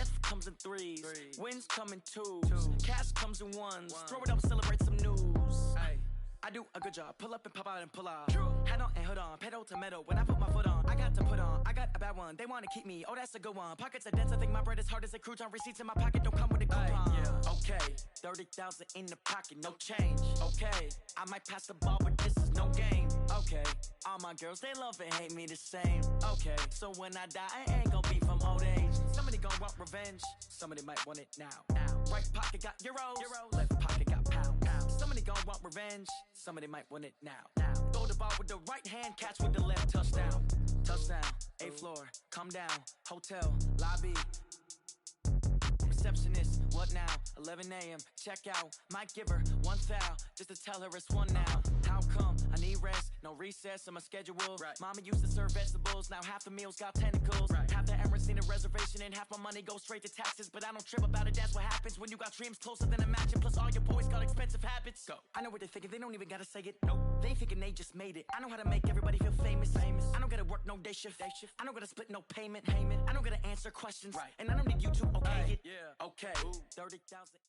Death comes in threes. Wins come in twos. Cash comes in ones. Throw it up, celebrate some news. I do a good job. Pull up and pop out and pull out. Head on and hood on. Pedal to metal. When I put my foot on, I got to put on. I got a bad one. They want to keep me. Oh, that's a good one. Pockets are dense. I think my bread is hard as a crouton. Receipts in my pocket don't come with a coupon. Okay, 30,000 in the pocket, no change. Okay, I might pass the ball, but this is no game. Okay, all my girls, they love and hate me the same. Okay, so when I die, I ain't gonna be from old age. Somebody gonna want revenge. Somebody might want it now. Right pocket got euros. Left pocket got pounds. Somebody gonna want revenge. Somebody might want it now. Throw the ball with the right hand, catch with the left. Touchdown. Touchdown. 8th floor. Come down. Hotel. Lobby. Receptionist, what now? 11 a.m. Check out. Might give her one foul just to tell her it's one now. How come? I need rest. No recess on my schedule. Mama used to serve vegetables. Now half the meals got tentacles. Half the errands need a reservation and half my money goes straight to taxes. But I don't trip about it. That's what happens when you got dreams closer than a mansion. Plus all your boys got expensive habits. Go. I know what they're thinking. They don't even gotta say it. Nope. They thinking they just made it. I know how to make everybody feel famous. I don't gotta work no day shift. I don't gotta split no payment. I don't gotta answer questions. And I don't need you to okay it. Okay. 30,000.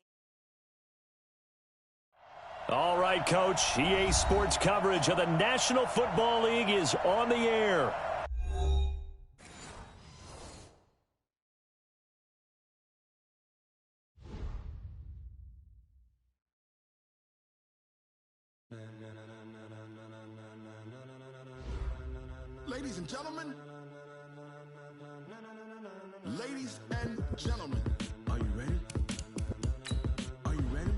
All right, Coach. EA Sports coverage of the National Football League is on the air. Ladies and gentlemen, ladies and gentlemen, are you ready? Are you ready?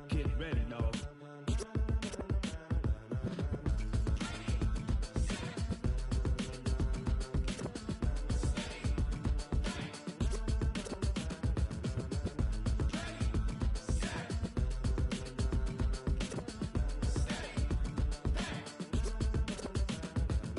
Get ready, dog.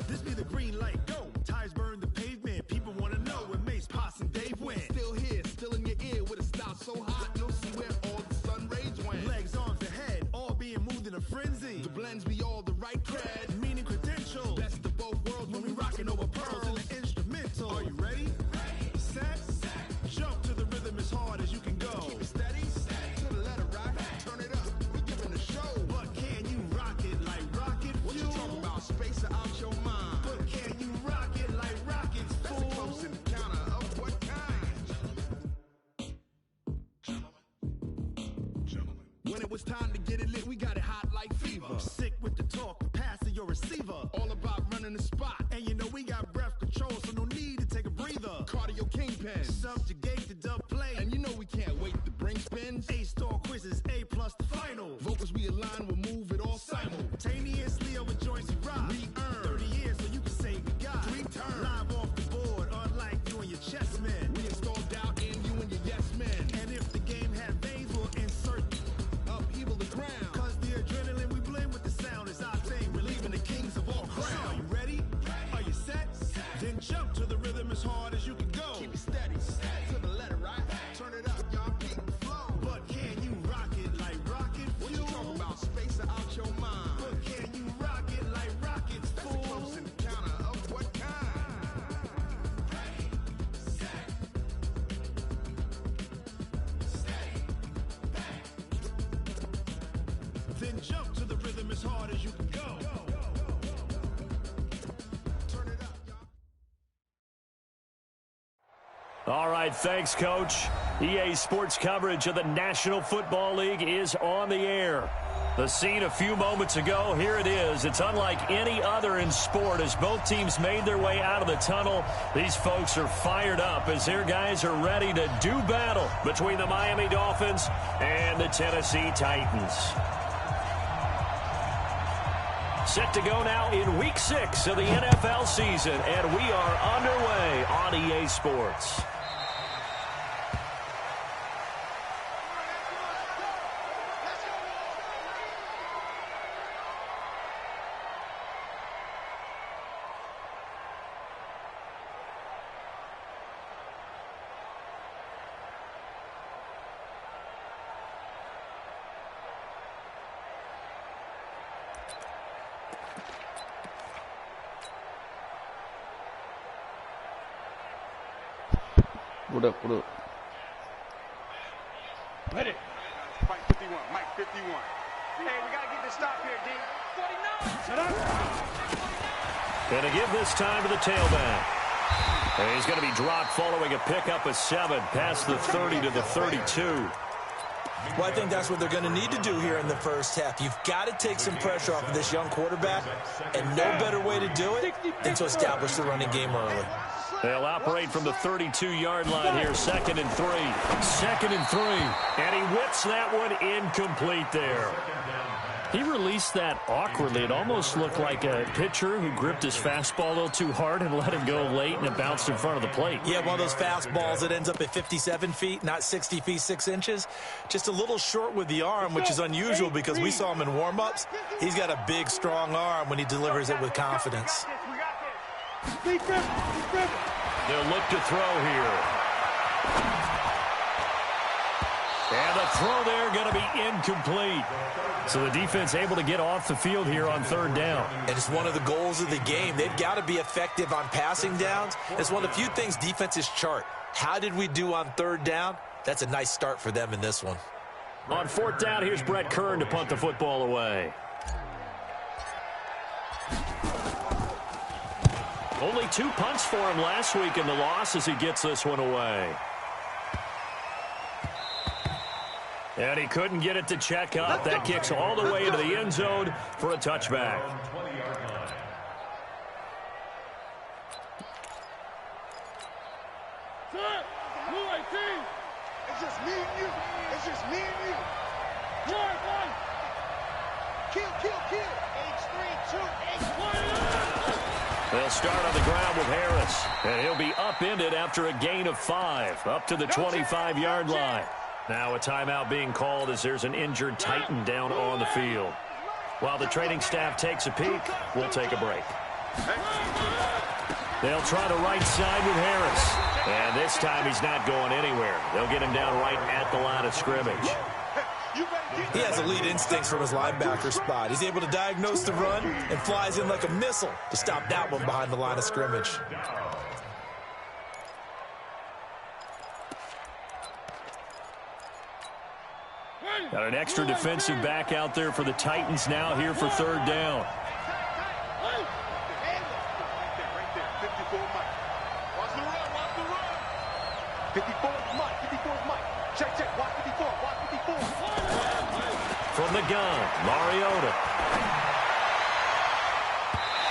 This be the green light, go. Tires burn the pavement. People want to know where Mace, Poss, and Dave went. Still here, still in your ear with a style so hot, you'll see where all the sun rays went. Legs, arms, and head, all being moved in a frenzy. The blends be all the right cred, meaning credentials. Best of both worlds when we rockin' over pearls in the instrumental. Are you ready? Set, jump to the rhythm as hard as you can go. Keep it steady, to the letter right. Turn it up, we giving a show. But can you rock it like rocket fuel? What you talking about? Space out your mind. But can you rock it like rockets, fool? That's a close encounter of what kind? Gentlemen. When it was time to get it lit, we got it hot like fever. Sick with the talk, pass to your receiver. All about running the spot. And you know we got breath control, so no need to take a breather. Cardio kingpin, subjugate the dub play. And you know we can't wait to bring spins. A-star quizzes, A+ the final. Vocals we align, we'll move it all simultaneously over joints we rock. We earn 30 years so you can say we got 3 turns. Live off the board, unlike you and your chess men. We install doubt in you and your yes men. And if the game had veins, we'll insert upheaval the ground. Cause the adrenaline we blend with the sound is our thing. Relieving the kings of all crowns. So are you ready? Are you set? Then jump to the rhythm as hard as you can go. Keep it steady, to the letter right. Turn it up, y'all keep the flow. But can you rock it like rocket fuel? What you talking about? Space out your mind. But can you rock it like rockets, fool? That's a close encounter of what kind? Ready, set, steady, back. Then jump to the rhythm as hard as you can go. Turn it up, y'all. All right, thanks, Coach. EA Sports coverage of the National Football League is on the air. The scene a few moments ago, here it is. It's unlike any other in sport as both teams made their way out of the tunnel. These folks are fired up as their guys are ready to do battle between the Miami Dolphins and the Tennessee Titans. Set to go now in Week 6 of the NFL season, and we are underway on EA Sports. What up? Ready. Mike 51. Mike 51. Hey, we got to get this stop here, D. 49. Shut up. Going to give this time to the tailback. And he's going to be dropped following a pickup of 7 past the 30 to the 32. Well, I think that's what they're going to need to do here in the first half. You've got to take some pressure off of this young quarterback, and no better way to do it than to establish the running game early. They'll operate from the 32-yard line here, 2nd and 3. 2nd and 3. And he whips that one incomplete there. He released that awkwardly. It almost looked like a pitcher who gripped his fastball a little too hard and let him go late, and it bounced in front of the plate. Yeah, one of those fastballs that ends up at 57 feet, not 60 feet, 6 inches. Just a little short with the arm, which is unusual because we saw him in warm-ups. He's got a big, strong arm when he delivers it with confidence. They'll look to throw here. And the throw there going to be incomplete. So the defense able to get off the field here on 3rd down. And it's one of the goals of the game. They've got to be effective on passing downs. It's one of the few things defenses chart. How did we do on 3rd down? That's a nice start for them in this one. On 4th down, here's Brett Kern to punt the football away. Only 2 punts for him last week in the loss as he gets this one away. And he couldn't get it to check up. That kicks all the way into the end zone for a touchback. It's just me and you. It's just me and you. Yard 1. Kill. H3, 2, H1. They'll start on the ground with Harris. And he'll be upended after a gain of 5, up to the 25-yard line. Now a timeout being called as there's an injured Titan down on the field. While the training staff takes a peek, we'll take a break. They'll try the right side with Harris. And this time he's not going anywhere. They'll get him down right at the line of scrimmage. He has elite instincts from his linebacker spot. He's able to diagnose the run and flies in like a missile to stop that one behind the line of scrimmage. Got an extra defensive back out there for the Titans now here for 3rd down. Right there. 54 Mike. Watch the run. 54 Mike. 54 Mike. Check. Watch 54. From the gun, Mariota.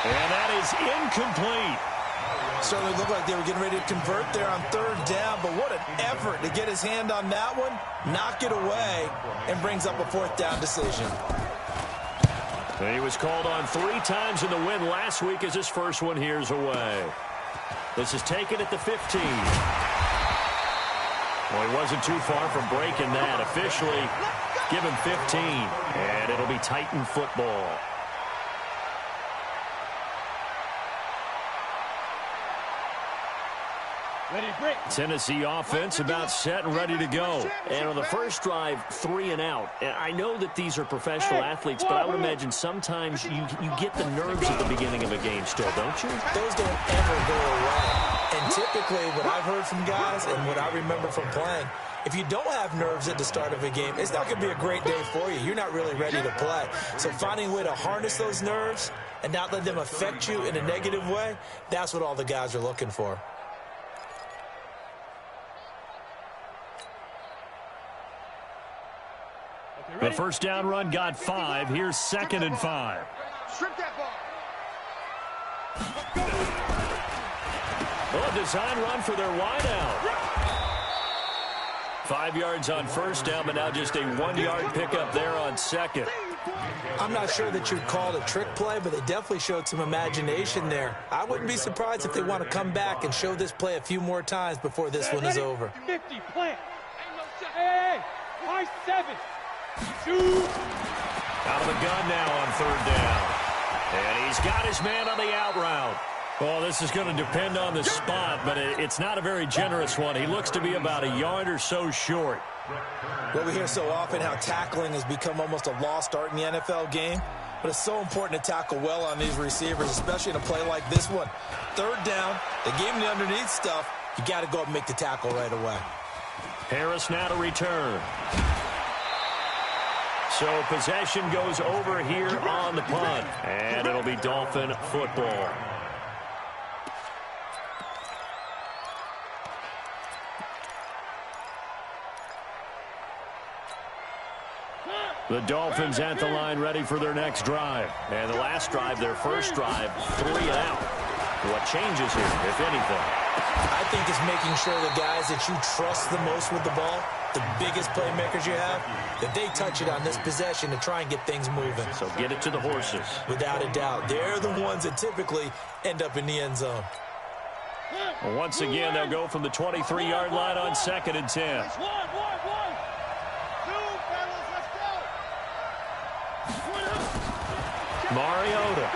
And that is incomplete. Certainly looked like they were getting ready to convert there on 3rd down, but what an effort to get his hand on that one, knock it away, and brings up a 4th down decision. He was called on 3 times in the win last week as his first one here's away. This is taken at the 15. Well, he wasn't too far from breaking that. Officially, give him 15, and it'll be Titan football. Tennessee offense about set and ready to go. And on the first drive, 3 and out. And I know that these are professional athletes, but I would imagine sometimes you get the nerves at the beginning of a game still, don't you? Those don't ever go away. And typically what I've heard from guys and what I remember from playing, if you don't have nerves at the start of a game, it's not going to be a great day for you. You're not really ready to play. So finding a way to harness those nerves and not let them affect you in a negative way, that's what all the guys are looking for. The first down run got 5. Here's 2nd and 5. Strip that ball. Oh, a design run for their wideout. 5 yards on first down, but now just a 1-yard pickup there on 2nd. I'm not sure that you'd call it a trick play, but they definitely showed some imagination there. I wouldn't be surprised if they want to come back and show this play a few more times before this one is over. 50, plant. Hey, high 7. Shoot. Out of the gun now on 3rd down. And he's got his man on the out route. Well, this is going to depend on the spot, but it's not a very generous one. He looks to be about a yard or so short. Well, we hear so often how tackling has become almost a lost art in the NFL game, but it's so important to tackle well on these receivers, especially in a play like this one. 3rd down, they gave him the underneath stuff, you got to go up and make the tackle right away. Harris now to return. So possession goes over here on the punt, and it'll be Dolphin football. The Dolphins at the line ready for their next drive. And the last drive, their first drive, 3 and out. What changes here, if anything? I think it's making sure the guys that you trust the most with the ball, the biggest playmakers you have, that they touch it on this possession to try and get things moving. So get it to the horses. Without a doubt. They're the ones that typically end up in the end zone. Well, once again, they'll go from the 23-yard line on 2nd and 10. Mariota.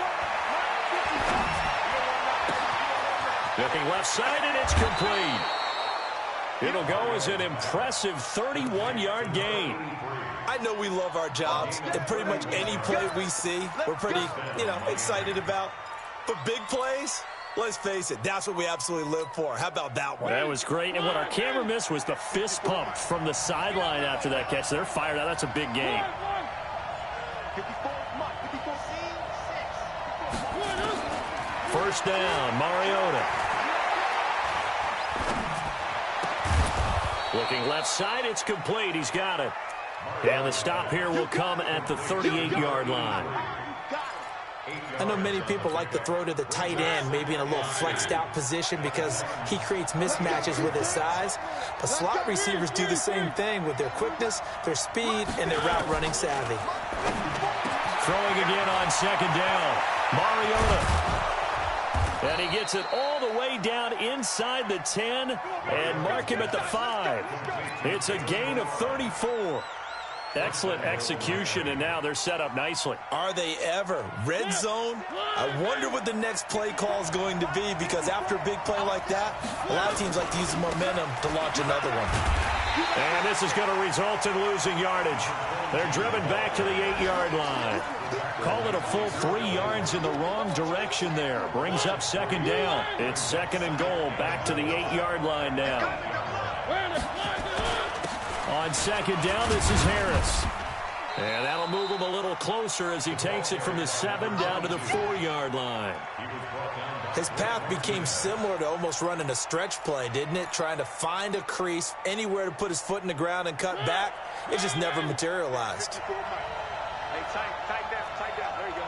Looking left side, and it's complete. It'll go as an impressive 31-yard gain. I know we love our jobs, and pretty much any play we see, we're pretty, excited about. But big plays, let's face it, that's what we absolutely live for. How about that one? That was great, and what our camera missed was the fist pump from the sideline after that catch. They're fired out. That's a big gain. First down, Mariota. Looking left side, it's complete. He's got it. And the stop here will come at the 38-yard line. I know many people like to throw to the tight end, maybe in a little flexed out position because he creates mismatches with his size. But slot receivers do the same thing with their quickness, their speed, and their route running savvy. Throwing again on 2nd down, Mariota. And he gets it all the way down inside the 10 and mark him at the 5. It's a gain of 34. Excellent execution, and now they're set up nicely. Are they ever? Red zone? I wonder what the next play call is going to be, because after a big play like that, a lot of teams like to use the momentum to launch another one. And this is going to result in losing yardage. They're driven back to the 8-yard line. Call it a full 3 yards in the wrong direction there. Brings up 2nd down. It's 2nd and goal. Back to the 8-yard line now. On 2nd down, this is Harris. And that'll move him a little closer as he takes it from the 7 down to the 4-yard line. His path became similar to almost running a stretch play, didn't it? Trying to find a crease, anywhere to put his foot in the ground and cut back. It just never materialized. Hey, tight down. There you go.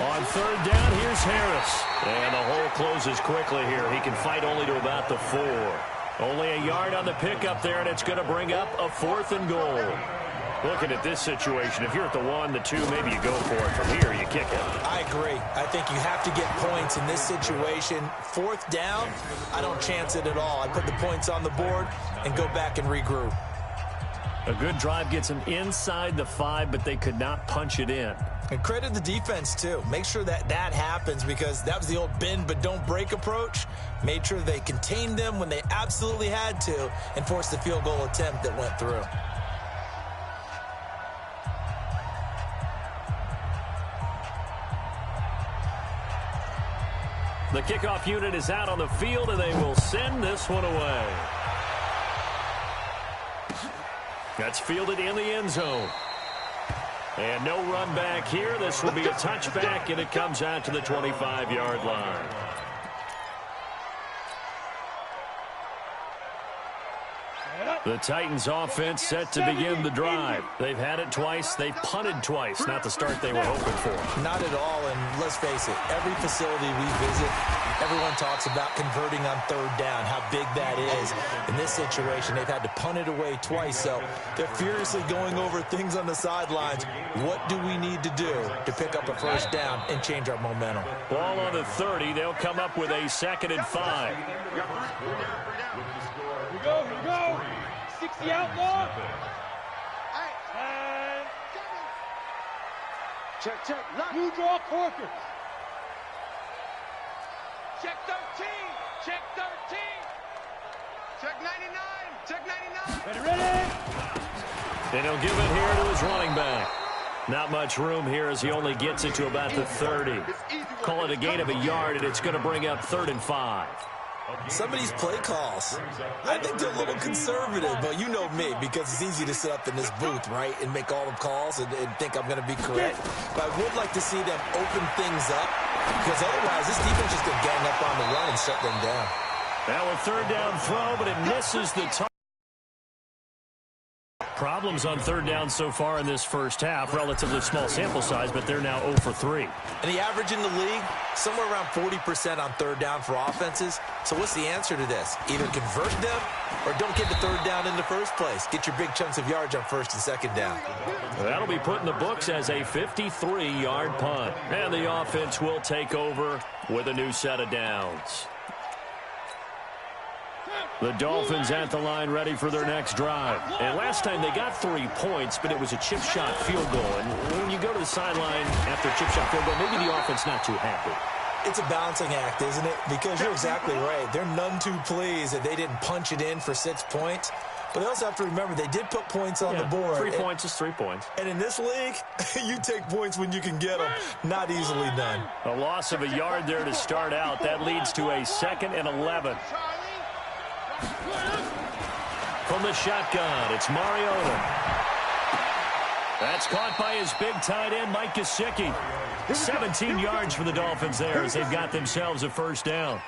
On 3rd down, here's Harris. And the hole closes quickly here. He can fight only to about the 4. Only a yard on the pickup there, and it's going to bring up a 4th and goal. Looking at this situation, if you're at the 1, the 2, maybe you go for it. From here, you kick it. I agree. I think you have to get points in this situation. 4th down, I don't chance it at all. I put the points on the board and go back and regroup. A good drive gets them inside the 5, but they could not punch it in. And credit the defense, too. Make sure that happens, because that was the old bend but don't break approach. Made sure they contained them when they absolutely had to and forced the field goal attempt that went through. The kickoff unit is out on the field, and they will send this one away. That's fielded in the end zone. And no run back here. This will be a touchback, and it comes out to the 25-yard line. The Titans offense set to begin the drive. They've had it twice. They've punted twice. Not the start they were hoping for. Not at all, and let's face it, every facility we visit, everyone talks about converting on 3rd down, how big that is. In this situation, they've had to punt it away twice, so they're furiously going over things on the sidelines. What do we need to do to pick up a 1st down and change our momentum? Ball on the 30. They'll come up with a 2nd and 5. Here we go. 60 outlaw. Check. Lock. You draw Corker. Check 13. Check 13. Check 99. Check 99. Ready. And he'll give it here to his running back. Not much room here as he only gets it to about the 30. call it a gain of a yard, and it's going to bring up 3rd and 5. Some of these play calls, I think they're a little conservative, but you know me, because it's easy to sit up in this booth, right, and make all the calls and think I'm going to be correct. But I would like to see them open things up, because otherwise this defense is going to gang up on the run and shut them down. Now a 3rd down throw, but it misses the target. Problems on 3rd down so far in this first half. Relatively small sample size, but they're now 0 for 3. And the average in the league, somewhere around 40% on 3rd down for offenses. So what's the answer to this? Either convert them or don't get the 3rd down in the first place. Get your big chunks of yards on 1st and 2nd down. That'll be put in the books as a 53-yard punt. And the offense will take over with a new set of downs. The Dolphins at the line ready for their next drive. And last time they got 3 points, but it was a chip shot field goal. And when you go to the sideline after a chip shot field goal, maybe the offense not too happy. It's a balancing act, isn't it? Because you're exactly right. They're none too pleased that they didn't punch it in for 6 points. But they also have to remember they did put points on the board. 3 points is 3 points. And in this league, you take points when you can get them. Not easily done. A loss of a yard there to start out. That leads to a 2nd and 11. From the shotgun, it's Mariota. That's caught by his big tight end, Mike Gesicki. 17 yards for the Dolphins there as they've got themselves a 1st down.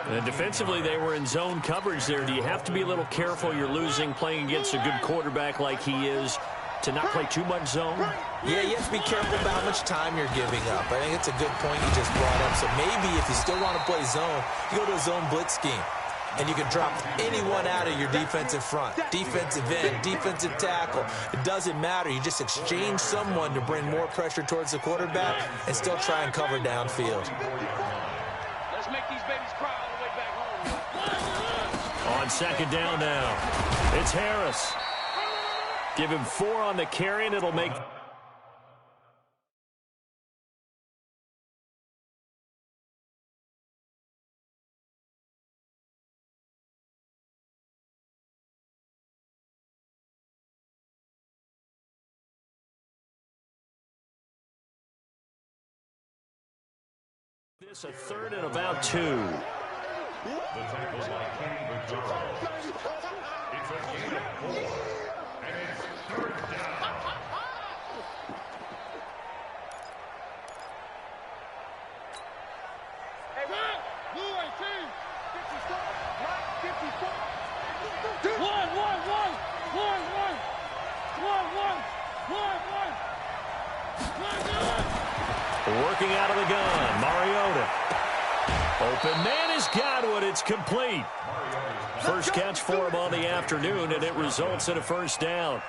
And defensively, they were in zone coverage there. Do you have to be a little careful? You're losing playing against a good quarterback like he is to not play too much zone? Yeah, you have to be careful about how much time you're giving up. I think it's a good point you just brought up. So maybe if you still want to play zone, you go to a zone blitz scheme. And you can drop anyone out of your defensive front, defensive end, defensive tackle. It doesn't matter. You just exchange someone to bring more pressure towards the quarterback and still try and cover downfield. Let's make these babies cry all the way back home. On 2nd down now, it's Harris. Give him 4 on the carry, and it'll make... This a 3rd and about 2. The tackle by Kenny Vaccaro. It's a gain of 4, and it's 3rd down. Hey, blue 18, 54, right, 54. 1, 1, 1, 1, 1, 1, 1, 1, 1, 1. Working out of the gun, Mariota. Open man is Godwin. It's complete. First catch for him on the afternoon, and it results in a 1st down.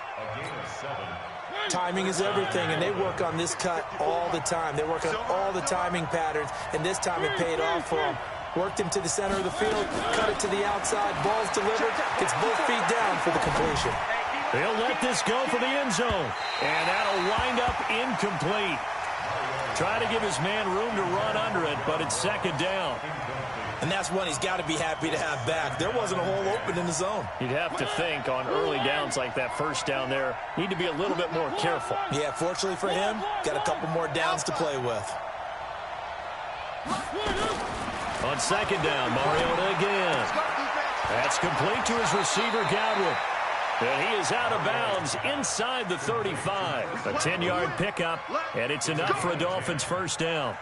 Timing is everything, and they work on this cut all the time. They work on all the timing patterns, and this time it paid off for them. Worked him to the center of the field, cut it to the outside, ball's delivered, gets both feet down for the completion. He'll let this go for the end zone, and that'll wind up incomplete. Try to give his man room to run under it, but it's 2nd down. And that's one he's got to be happy to have back. There wasn't a hole open in the zone. You'd have to think on early downs like that 1st down there, need to be a little bit more careful. Yeah, fortunately for him, got a couple more downs to play with. On 2nd down, Mariota again. That's complete to his receiver, Godwin. And he is out of bounds inside the 35. A 10-yard pickup, and it's enough for a Dolphins 1st down.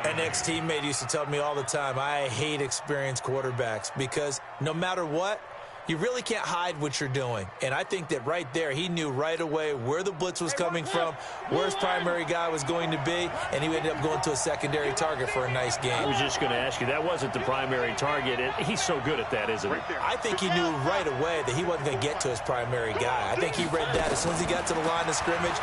An ex-teammate used to tell me all the time, I hate experienced quarterbacks because no matter what, you really can't hide what you're doing. And I think that right there, he knew right away where the blitz was coming from, where his primary guy was going to be, and he ended up going to a secondary target for a nice game. I was just going to ask you, that wasn't the primary target, and he's so good at that, isn't he? I think he knew right away that he wasn't going to get to his primary guy. I think he read that as soon as he got to the line of scrimmage,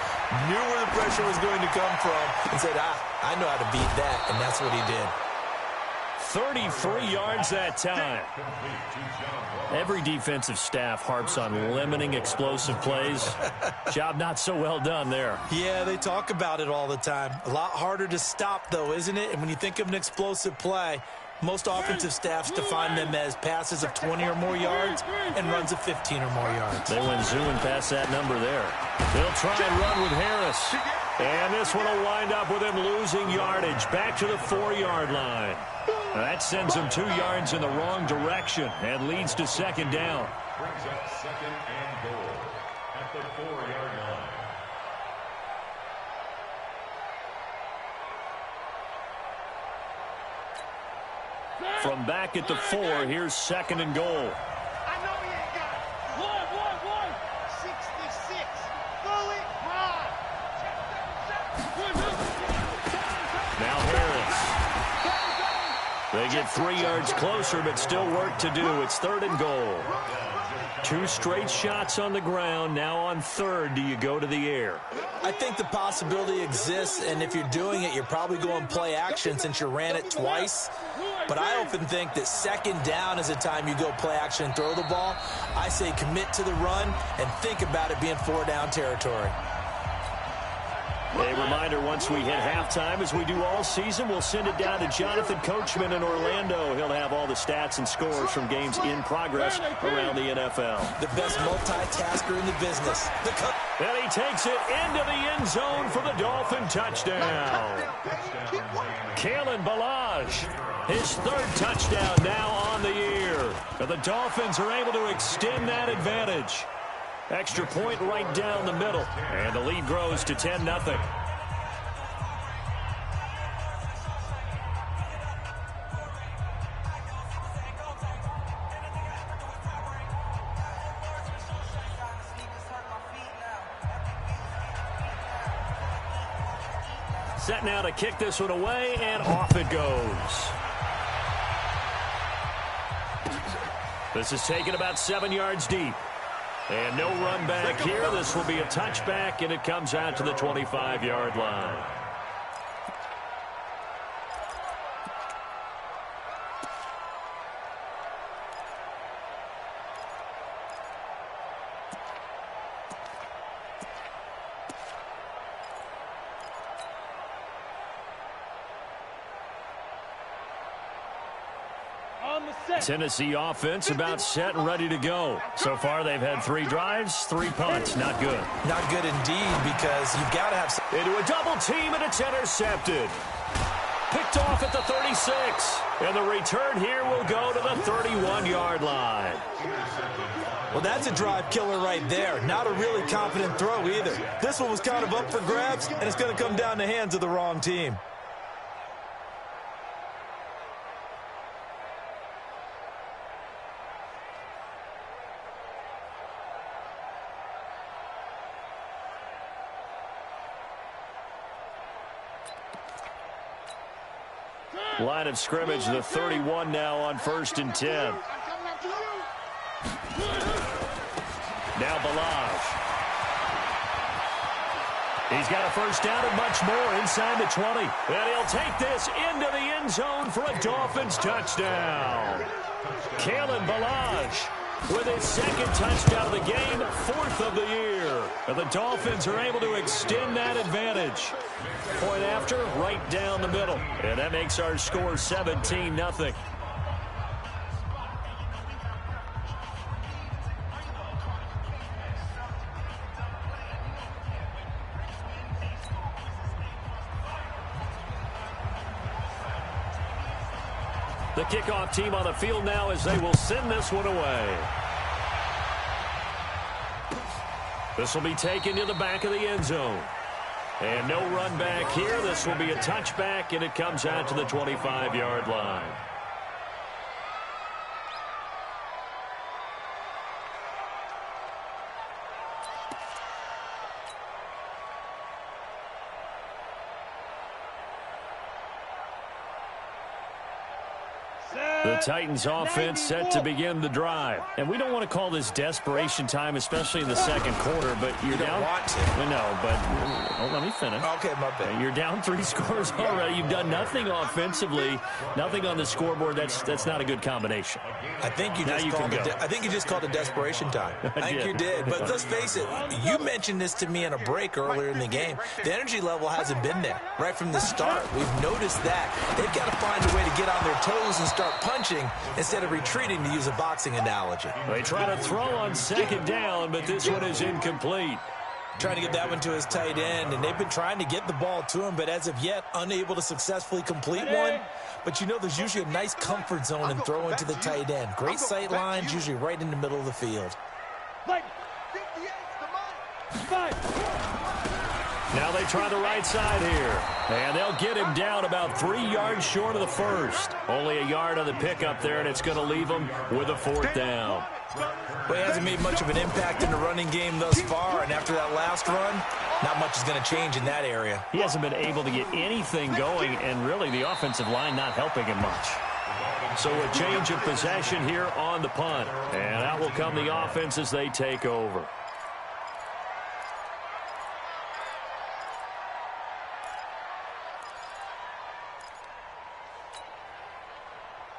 knew where the pressure was going to come from, and said, I know how to beat that, and that's what he did. 33 yards that time. Every defensive staff harps on limiting explosive plays. Job not so well done there. Yeah, they talk about it all the time. A lot harder to stop, though, isn't it? And when you think of an explosive play, most offensive staffs define them as passes of 20 or more yards and runs of 15 or more yards. They went zooming past that number there. They'll try and run with Harris. And this one will wind up with him losing yardage back to the 4-yard line. That sends him 2 yards in the wrong direction and leads to second down. Brings up second and goal at the 4-yard line. From back at the 4, here's second and goal. I know he ain't got it. One. 66. Fully high. Now Harris. They get 3 yards closer, but still work to do. It's third and goal. 2 straight shots on the ground. Now on third, do you go to the air? I think the possibility exists, and if you're doing it, you're probably going play action since you ran it twice. But I often think that second down is the time you go play action and throw the ball. I say commit to the run and think about it being 4-down territory. A reminder, once we hit halftime, as we do all season, we'll send it down to Jonathan Coachman in Orlando. He'll have all the stats and scores from games in progress around the NFL. The best multitasker in the business. And he takes it into the end zone for the Dolphin touchdown. Kalen Ballage, his third touchdown now on the year. And the Dolphins are able to extend that advantage. Extra point right down the middle. And the lead grows to 10-0. Set now to kick this one away, and off it goes. This is taken about 7 yards deep. And no run back here. This will be a touchback, and it comes out to the 25-yard line. Tennessee offense about set and ready to go. So far, they've had 3 drives, 3 punts. Not good. Not good indeed, because you've got to have... Into a double team, and it's intercepted. Picked off at the 36. And the return here will go to the 31-yard line. Well, that's a drive killer right there. Not a really confident throw either. This one was kind of up for grabs, and it's going to come down the hands of the wrong team. Line of scrimmage, the 31 now on 1st and 10. Now Ballage. He's got a first down and much more inside the 20. And he'll take this into the end zone for a Dolphins touchdown. Kalen Ballage with his second touchdown of the game, 4th of the year. And the Dolphins are able to extend that advantage. Point after, right down the middle. And that makes our score 17-0. The kickoff team on the field now as they will send this one away. This will be taken to the back of the end zone. And no run back here. This will be a touchback, and it comes out to the 25-yard line. The Titans offense set to begin the drive. And we don't want to call this desperation time, especially in the second quarter, but you're down. Want to. No, but let me finish. Okay, my bad. You're down 3 scores already. You've done nothing offensively, nothing on the scoreboard. That's not a good combination. I think you just called it desperation time. I think you did. But let's face it, you mentioned this to me in a break earlier in the game. The energy level hasn't been there right from the start. We've noticed that. They've got to find a way to get on their toes and start punching instead of retreating, to use a boxing analogy. They try to throw on second down, but this one is incomplete. Trying to get that one to his tight end, and they've been trying to get the ball to him, but as of yet, unable to successfully complete one. But you know there's usually a nice comfort zone in throwing to the tight end. Great sight lines, usually right in the middle of the field. Now they try the right side here, and they'll get him down about 3 yards short of the first. Only a yard on the pickup there, and it's going to leave him with a 4th down. Well, he hasn't made much of an impact in the running game thus far, and after that last run, not much is going to change in that area. He hasn't been able to get anything going, and really the offensive line not helping him much. So a change of possession here on the punt, and out will come the offense as they take over.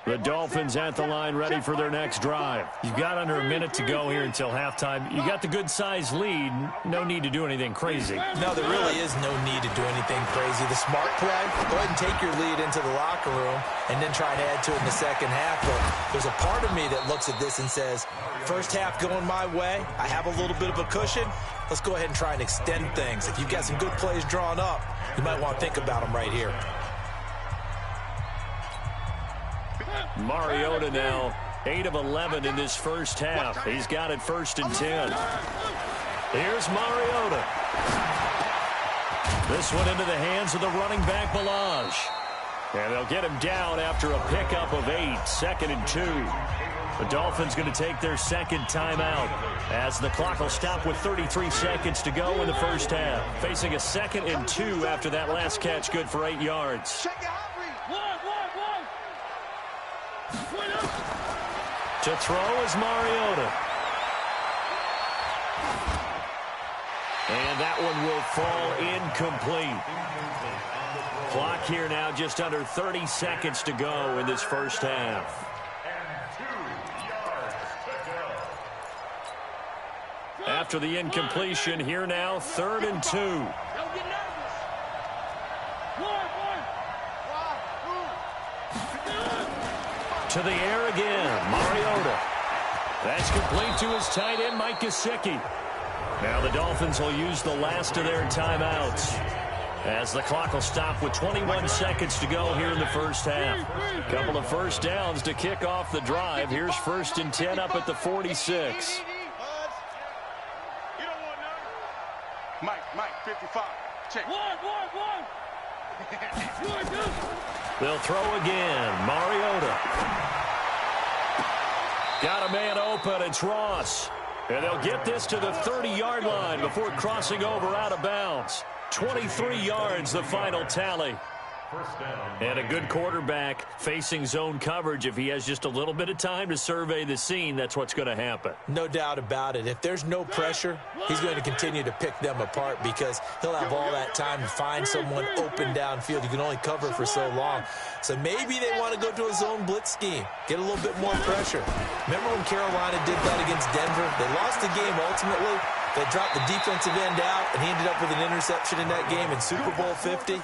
The Dolphins at the line ready for their next drive. You've got under a minute to go here until halftime. You got the good-sized lead. No need to do anything crazy. No, there really is no need to do anything crazy. The smart play, go ahead and take your lead into the locker room and then try to add to it in the second half. But there's a part of me that looks at this and says, first half going my way, I have a little bit of a cushion. Let's go ahead and try and extend things. If you've got some good plays drawn up, you might want to think about them right here. Mariota now 8 of 11 in this first half. He's got it 1st and 10. Here's Mariota. This one into the hands of the running back Balaj. And they'll get him down after a pickup of 8, 2nd and 2. The Dolphins going to take their second timeout as the clock will stop with 33 seconds to go in the first half. Facing a 2nd and 2 after that last catch, good for 8 yards. To throw is Mariota. And that one will fall incomplete. Clock here now just under 30 seconds to go in this first half. After the incompletion, here now 3rd and 2. To the air again, Mariota. That's complete to his tight end, Mike Gesicki. Now the Dolphins will use the last of their timeouts as the clock will stop with 21 seconds to go here in the first half. Couple of first downs to kick off the drive. Here's 1st and 10 up at the 46. Mike, 55. Check. One. They'll throw again. Mariota. Got a man open. It's Ross. And they'll get this to the 30-yard line before crossing over out of bounds. 23 yards, the final tally. And a good quarterback facing zone coverage. If he has just a little bit of time to survey the scene, that's what's going to happen. No doubt about it. If there's no pressure, he's going to continue to pick them apart because he'll have all that time to find someone open downfield. You can only cover for so long. So maybe they want to go to a zone blitz scheme, get a little bit more pressure. Remember when Carolina did that against Denver? They lost the game ultimately. They dropped the defensive end out, and he ended up with an interception in that game in Super Bowl 50.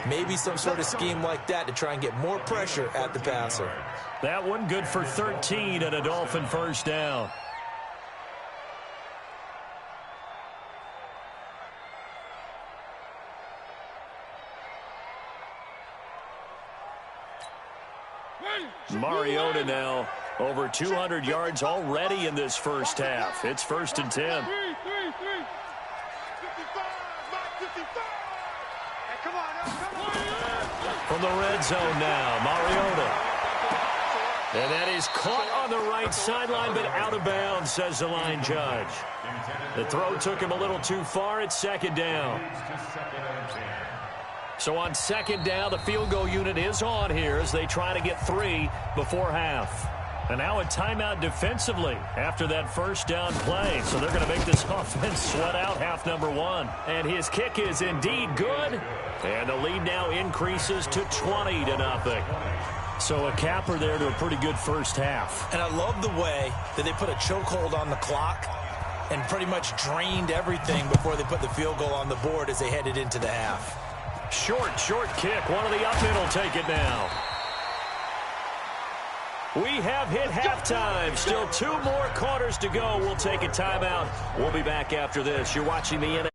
Maybe some sort of scheme like that to try and get more pressure at the passer. That one good for 13 and a Dolphin first down. Mariota now over 200 yards already in this first half. It's 1st and 10. From the red zone now, Mariota. And that is caught on the right sideline, but out of bounds, says the line judge. The throw took him a little too far. It's 2nd down. So on 2nd down, the field goal unit is on here as they try to get 3 before half. And now a timeout defensively after that first down play. So they're going to make this offense sweat out half number 1. And his kick is indeed good. And the lead now increases to 20-0. So a capper there to a pretty good first half. And I love the way that they put a chokehold on the clock and pretty much drained everything before they put the field goal on the board as they headed into the half. Short kick. One of the up men will take it now. We have hit halftime. Still 2 more quarters to go. We'll take a timeout. We'll be back after this. You're watching the